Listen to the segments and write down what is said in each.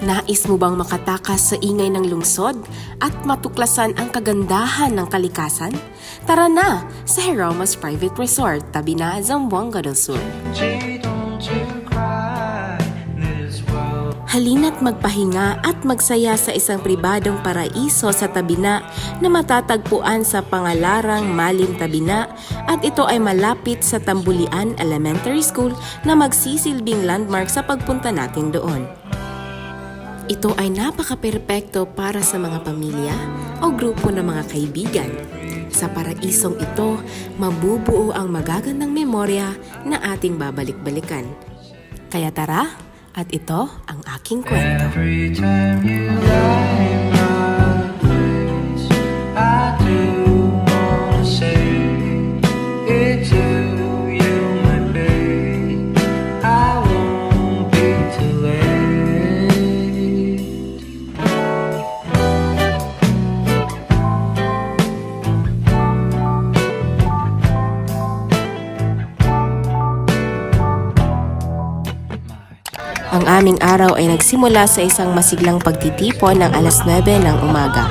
Nais mo bang makatakas sa ingay ng lungsod at matuklasan ang kagandahan ng kalikasan? Tara na sa Heromas Private Resort, tabi na Zamboanga del Sur. Halina't magpahinga at magsaya sa isang pribadong paraiso sa Tabina na matatagpuan sa Pangalarang Malim Tabina, at ito ay malapit sa Tambulian Elementary School na magsisilbing landmark sa pagpunta natin doon. Ito ay napaka-perpekto para sa mga pamilya o grupo ng mga kaibigan. Sa paraisong ito, mabubuo ang magagandang memorya na ating babalik-balikan. Kaya tara, at ito ang aking kwento. Every time you light my face, I do wanna say it to you, my babe. I won't be too late. Ang aming araw ay nagsimula sa isang masiglang pagtitipon ng alas 9 ng umaga.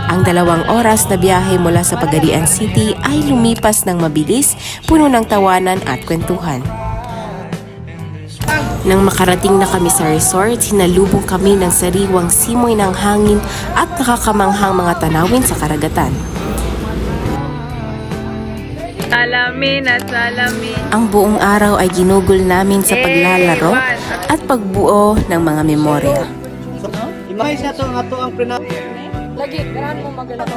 Ang 2 oras na biyahe mula sa Pagadian City ay lumipas ng mabilis, puno ng tawanan at kwentuhan. Nang makarating na kami sa resort, sinalubong kami ng sariwang simoy ng hangin at nakakamanghang mga tanawin sa karagatan. Salamin at salamin. Ang buong araw ay ginugol namin sa paglalaro at pagbuo ng mga memorya. Imay siya to nga to ang prina. Lagi, ganahan mo magalaba.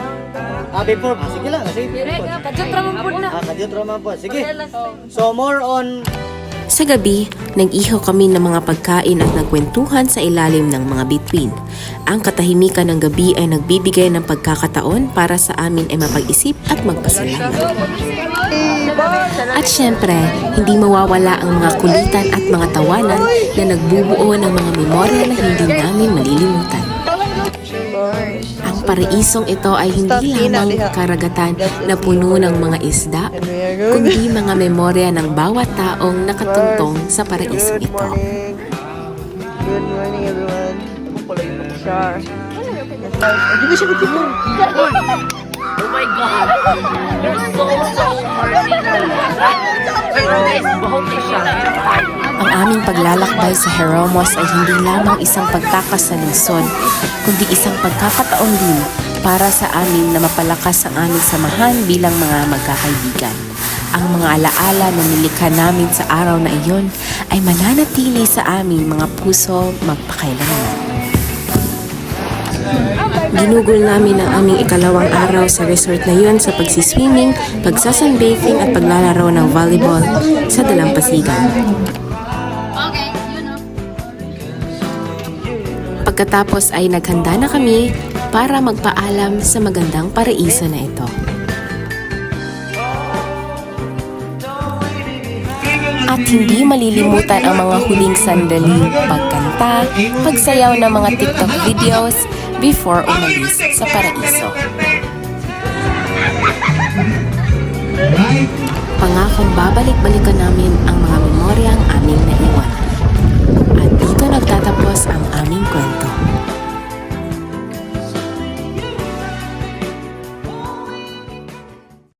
Before, sige lang, sige. Dire, kadyot ramon po na. Kadyot raman po. Sige. So more on Sa gabi, nag-ihaw kami ng mga pagkain at nagkwentuhan sa ilalim ng mga bituin. Ang katahimikan ng gabi ay nagbibigay ng pagkakataon para sa amin ay mapag-isip at magpasalamat. At syempre, hindi mawawala ang mga kulitan at mga tawanan na nagbubuo ng mga memorya na hindi namin malilimutan. Ang paraisong ito ay hindi lamang karagatan na puno ng mga isda, kundi mga memorya ng bawat taong nakatungtong sa paraisong ito. Good morning, everyone. Sure. Di ba siya magtipon? Oh my God! You're so morning. Bahog siya. Ang aming paglalakbay sa Heromos ay hindi lamang isang pagtakas sa lungsod, kundi isang pagkakataon din para sa amin na mapalakas ang aming samahan bilang mga magkakaibigan. Ang mga alaala na nilikha namin sa araw na iyon ay mananatili sa aming mga puso magpakailanman. Ginugol namin ang aming ikalawang araw sa resort na yun sa pagsiswimming, pagsasunbathing at paglalaro ng volleyball sa dalampasigan. Pagkatapos ay naghanda na kami para magpaalam sa magandang paraiso na ito. At hindi malilimutan ang mga huling sandali, pagkanta, pagsayaw ng mga TikTok videos before umalis sa paraiso. Pangakong babalik-balikan namin ang mga memoryang aming naiwan. At dito nagtatapos ang aming kwento.